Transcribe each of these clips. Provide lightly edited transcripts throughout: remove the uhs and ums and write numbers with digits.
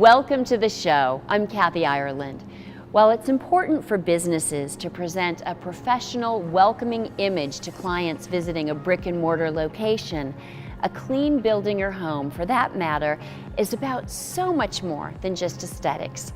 Welcome to the show. I'm Kathy Ireland. While it's important for businesses to present a professional, welcoming image to clients visiting a brick and mortar location, a clean building or home, for that matter, is about so much more than just aesthetics.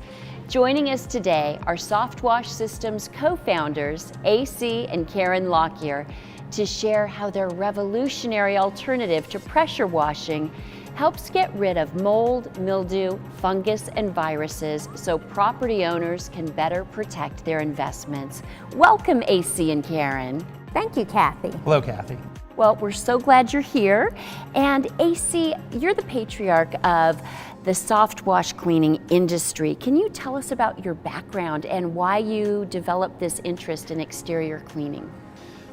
Joining us today are Softwash Systems co-founders, AC and Karen Lockyer, to share how their revolutionary alternative to pressure washing helps get rid of mold, mildew, fungus, and viruses so property owners can better protect their investments. Welcome, AC and Karen. Thank you, Kathy. Hello, Kathy. Well, we're so glad you're here. And AC, you're the patriarch of the soft wash cleaning industry. Can you tell us about your background and why you developed this interest in exterior cleaning?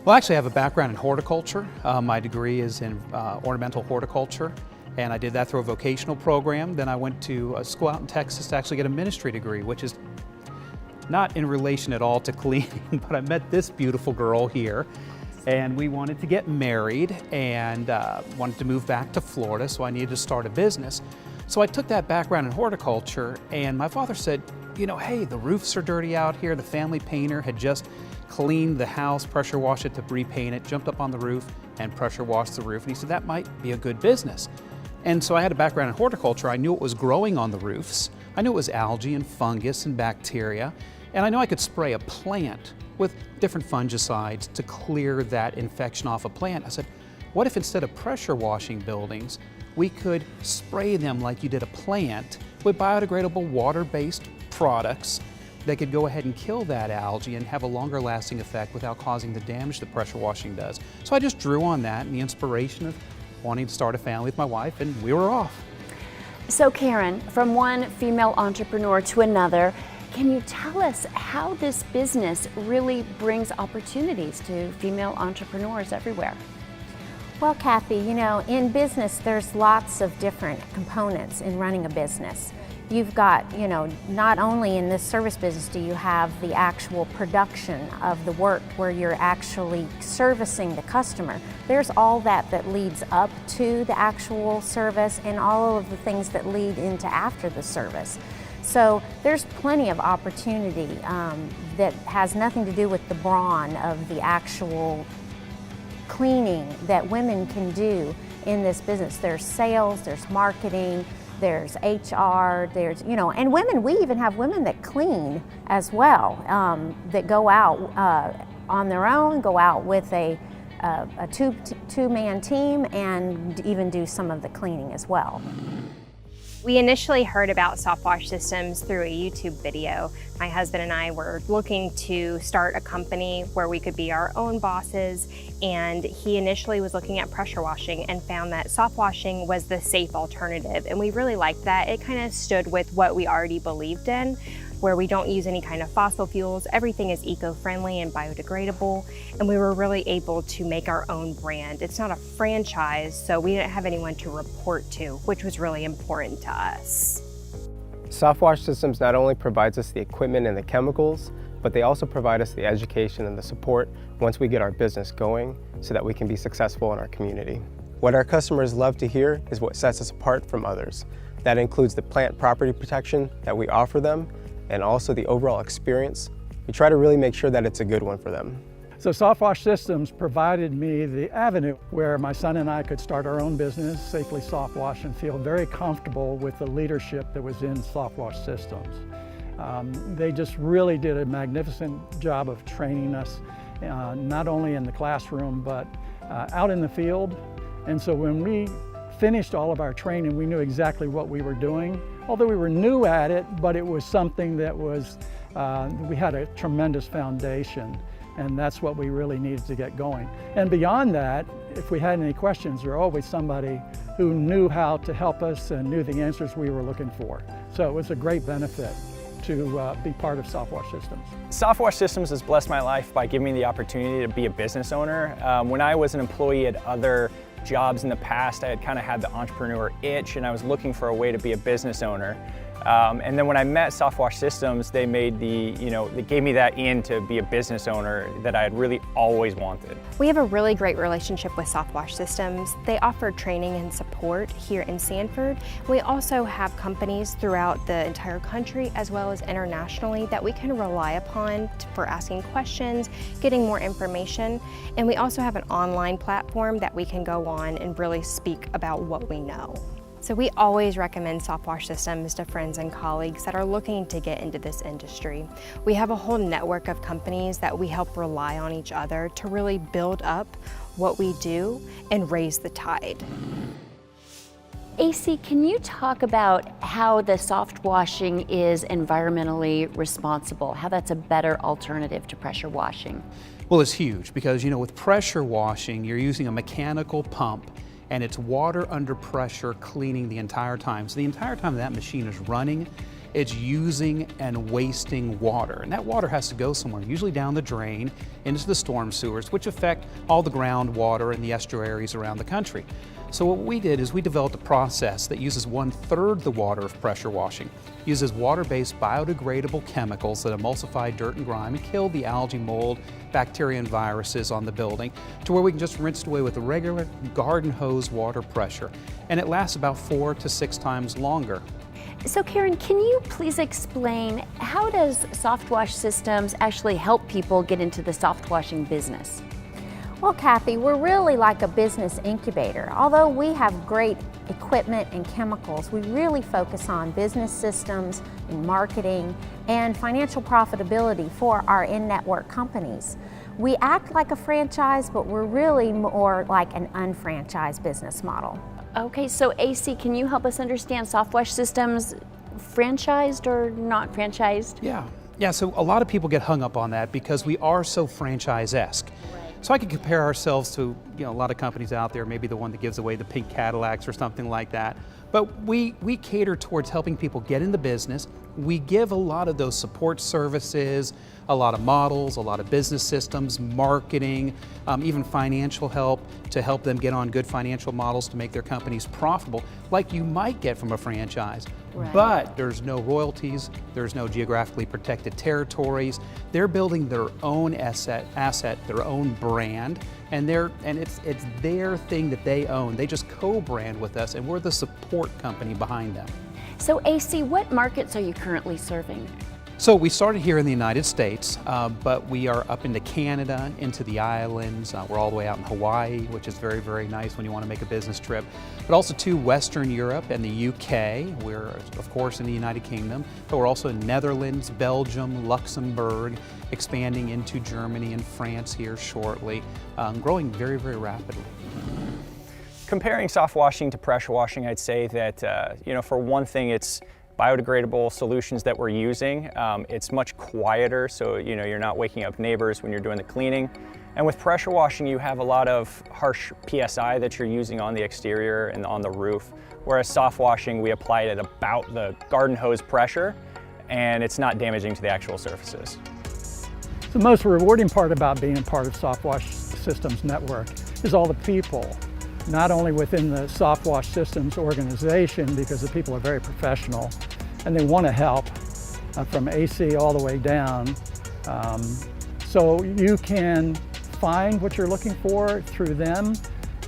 Well, actually, I have a background in horticulture. My degree is in ornamental horticulture, and I did that through a vocational program. Then I went to a school out in Texas to actually get a ministry degree, which is not in relation at all to cleaning, but I met this beautiful girl here, and we wanted to get married and wanted to move back to Florida, so I needed to start a business. So I took that background in horticulture, and my father said, you know, hey, the roofs are dirty out here. The family painter had just cleaned the house, pressure washed it to repaint it, jumped up on the roof and pressure washed the roof. And he said, that might be a good business. And so I had a background in horticulture. I knew what was growing on the roofs. I knew it was algae and fungus and bacteria. And I knew I could spray a plant with different fungicides to clear that infection off a plant. I said, what if instead of pressure washing buildings, we could spray them like you did a plant with biodegradable water-based products that could go ahead and kill that algae and have a longer lasting effect without causing the damage that pressure washing does. So I just drew on that and the inspiration of wanting to start a family with my wife, and we were off. So Karen, from one female entrepreneur to another, can you tell us how this business really brings opportunities to female entrepreneurs everywhere? Well, Kathy, you know, in business, there's lots of different components in running a business. You've got, you know, not only in this service business do you have the actual production of the work where you're actually servicing the customer. There's all that leads up to the actual service and all of the things that lead into after the service. So there's plenty of opportunity that has nothing to do with the brawn of the actual cleaning that women can do in this business. There's sales, there's marketing, there's HR, there's, you know, and women, we even have women that clean as well, that go out on their own, go out with a two-man team and even do some of the cleaning as well. We initially heard about Softwash Systems through a YouTube video. My husband and I were looking to start a company where we could be our own bosses, and he initially was looking at pressure washing and found that soft washing was the safe alternative, and we really liked that. It kind of stood with what we already believed in, where we don't use any kind of fossil fuels. Everything is eco-friendly and biodegradable, and we were really able to make our own brand. It's not a franchise, so we didn't have anyone to report to, which was really important to us. Softwash Systems not only provides us the equipment and the chemicals, but they also provide us the education and the support once we get our business going so that we can be successful in our community. What our customers love to hear is what sets us apart from others. That includes the plant property protection that we offer them and also the overall experience. We try to really make sure that it's a good one for them. So Softwash Systems provided me the avenue where my son and I could start our own business, safely soft wash, and feel very comfortable with the leadership that was in Softwash Systems. They just really did a magnificent job of training us, not only in the classroom, but out in the field. And so when we finished all of our training, we knew exactly what we were doing. Although we were new at it, but it was something that was, we had a tremendous foundation, and that's what we really needed to get going. And beyond that, if we had any questions, there was always somebody who knew how to help us and knew the answers we were looking for. So it was a great benefit to be part of Softwash Systems. Softwash Systems has blessed my life by giving me the opportunity to be a business owner. When I was an employee at other jobs in the past, I had kind of had the entrepreneur itch, and I was looking for a way to be a business owner. And then when I met Softwash Systems, they made they gave me that in to be a business owner that I had really always wanted. We have a really great relationship with Softwash Systems. They offer training and support here in Sanford. We also have companies throughout the entire country as well as internationally that we can rely upon for asking questions, getting more information, and we also have an online platform that we can go on and really speak about what we know. So we always recommend Softwash Systems to friends and colleagues that are looking to get into this industry. We have a whole network of companies that we help rely on each other to really build up what we do and raise the tide. AC, can you talk about how the soft washing is environmentally responsible, how that's a better alternative to pressure washing? Well, it's huge because, with pressure washing, you're using a mechanical pump and it's water under pressure cleaning the entire time. So the entire time that machine is running, it's using and wasting water. And that water has to go somewhere, usually down the drain into the storm sewers, which affect all the groundwater and the estuaries around the country. So what we did is we developed a process that uses 1/3 the water of pressure washing, uses water-based biodegradable chemicals that emulsify dirt and grime and kill the algae, mold, bacteria, and viruses on the building, to where we can just rinse it away with a regular garden hose water pressure. And it lasts about 4 to 6 times longer. So Karen, can you please explain, how does Softwash Systems actually help people get into the soft washing business? Well, Kathy, we're really like a business incubator. Although we have great equipment and chemicals, we really focus on business systems and marketing and financial profitability for our in-network companies. We act like a franchise, but we're really more like an unfranchised business model. Okay, so AC, can you help us understand Softwash Systems franchised or not franchised? Yeah, so a lot of people get hung up on that because we are so franchise-esque. So I could compare ourselves to a lot of companies out there, maybe the one that gives away the pink Cadillacs or something like that. But we cater towards helping people get in the business. We give a lot of those support services, a lot of models, a lot of business systems, marketing, even financial help to help them get on good financial models to make their companies profitable, like you might get from a franchise. Right. But there's no royalties, there's no geographically protected territories. They're building their own asset, their own brand, and it's their thing that they own. They just co-brand with us, and we're the support company behind them. So AC, what markets are you currently serving? So we started here in the United States, but we are up into Canada, into the islands. We're all the way out in Hawaii, which is very, very nice when you want to make a business trip. But also to Western Europe and the UK. We're, of course, in the United Kingdom, but we're also in Netherlands, Belgium, Luxembourg, expanding into Germany and France here shortly, growing very, very rapidly. Comparing soft washing to pressure washing, I'd say that, for one thing, it's biodegradable solutions that we're using. It's much quieter, so you're not waking up neighbors when you're doing the cleaning. And with pressure washing, you have a lot of harsh PSI that you're using on the exterior and on the roof, whereas soft washing, we apply it at about the garden hose pressure, and it's not damaging to the actual surfaces. The most rewarding part about being part of Softwash Systems Network is all the people. Not only within the Softwash Systems organization, because the people are very professional and they want to help from AC all the way down. So you can find what you're looking for through them,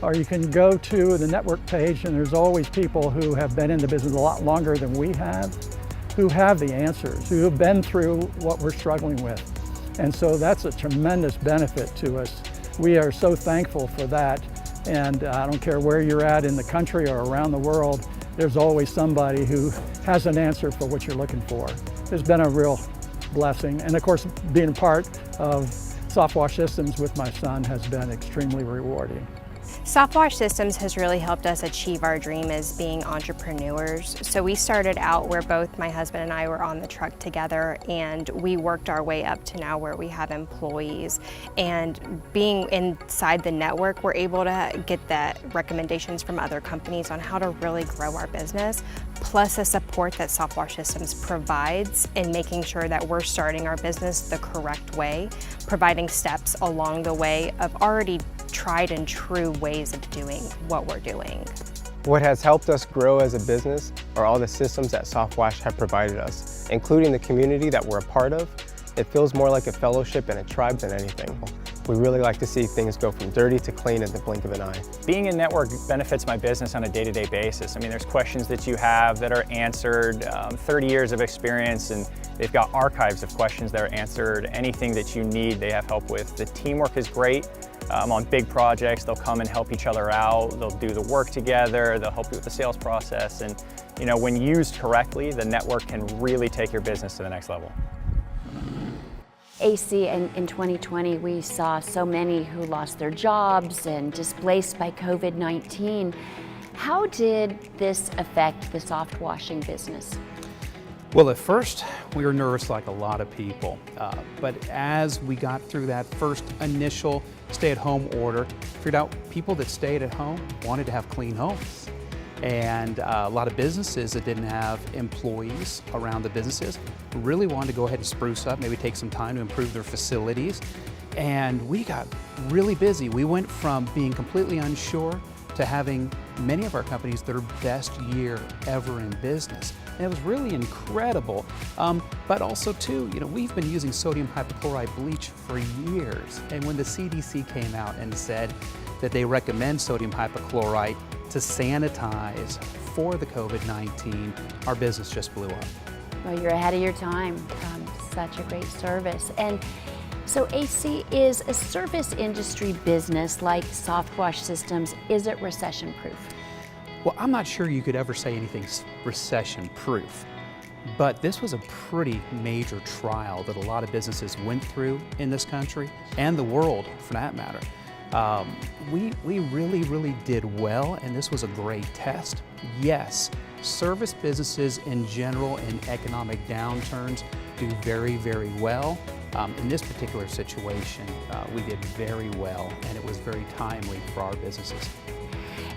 or you can go to the network page, and there's always people who have been in the business a lot longer than we have, who have the answers, who have been through what we're struggling with. And so that's a tremendous benefit to us. We are so thankful for that. And I don't care where you're at in the country or around the world, there's always somebody who has an answer for what you're looking for. It's been a real blessing. And of course, being a part of Softwash Systems with my son has been extremely rewarding. Softwash Systems has really helped us achieve our dream as being entrepreneurs. So we started out where both my husband and I were on the truck together, and we worked our way up to now where we have employees. And being inside the network, we're able to get that recommendations from other companies on how to really grow our business, plus the support that Softwash Systems provides in making sure that we're starting our business the correct way, providing steps along the way of already tried and true ways of doing what we're doing. What has helped us grow as a business are all the systems that Softwash have provided us, including the community that we're a part of. It feels more like a fellowship and a tribe than anything. We really like to see things go from dirty to clean in the blink of an eye. Being in network benefits my business on a day-to-day basis. I mean, there's questions that you have that are answered, 30 years of experience, and they've got archives of questions that are answered. Anything that you need, they have help with. The teamwork is great. On big projects, they'll come and help each other out. They'll do the work together. They'll help you with the sales process. And you know, when used correctly, the network can really take your business to the next level. AC, in 2020, we saw so many who lost their jobs and displaced by COVID-19. How did this affect the soft washing business? Well, at first, we were nervous like a lot of people, but as we got through that first initial stay-at-home order, figured out people that stayed at home wanted to have clean homes. And a lot of businesses that didn't have employees around the businesses really wanted to go ahead and spruce up, maybe take some time to improve their facilities. And we got really busy. We went from being completely unsure to having many of our companies their best year ever in business. And it was really incredible. But also too, you know, we've been using sodium hypochlorite bleach for years. And when the CDC came out and said that they recommend sodium hypochlorite to sanitize for the COVID-19, our business just blew up. Well, you're ahead of your time. Such a great service. And so AC is a service industry business like Softwash Systems. Is it recession proof? Well, I'm not sure you could ever say anything's recession proof, but this was a pretty major trial that a lot of businesses went through in this country and the world for that matter. We really did well, and this was a great test. Yes, service businesses in general in economic downturns do very well. In this particular situation, we did very well, and it was very timely for our businesses.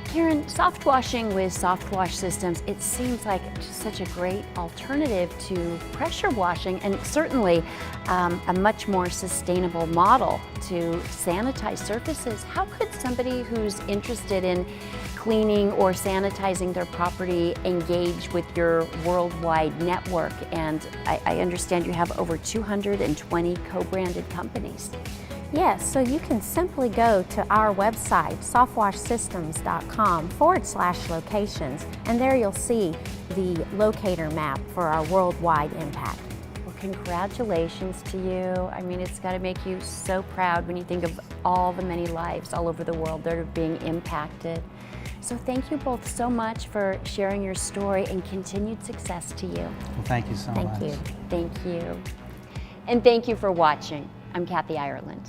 Karen, soft washing with Softwash Systems, it seems like just such a great alternative to pressure washing, and certainly a much more sustainable model to sanitize surfaces. How could somebody who's interested in cleaning or sanitizing their property engage with your worldwide network? And I understand you have over 220 co-branded companies. Yes, so you can simply go to our website, softwashsystems.com/locations, and there you'll see the locator map for our worldwide impact. Well, congratulations to you. I mean, it's got to make you so proud when you think of all the many lives all over the world that are being impacted. So thank you both so much for sharing your story, and continued success to you. Well, thank you so much. Thank you. Thank you. And thank you for watching. I'm Kathy Ireland.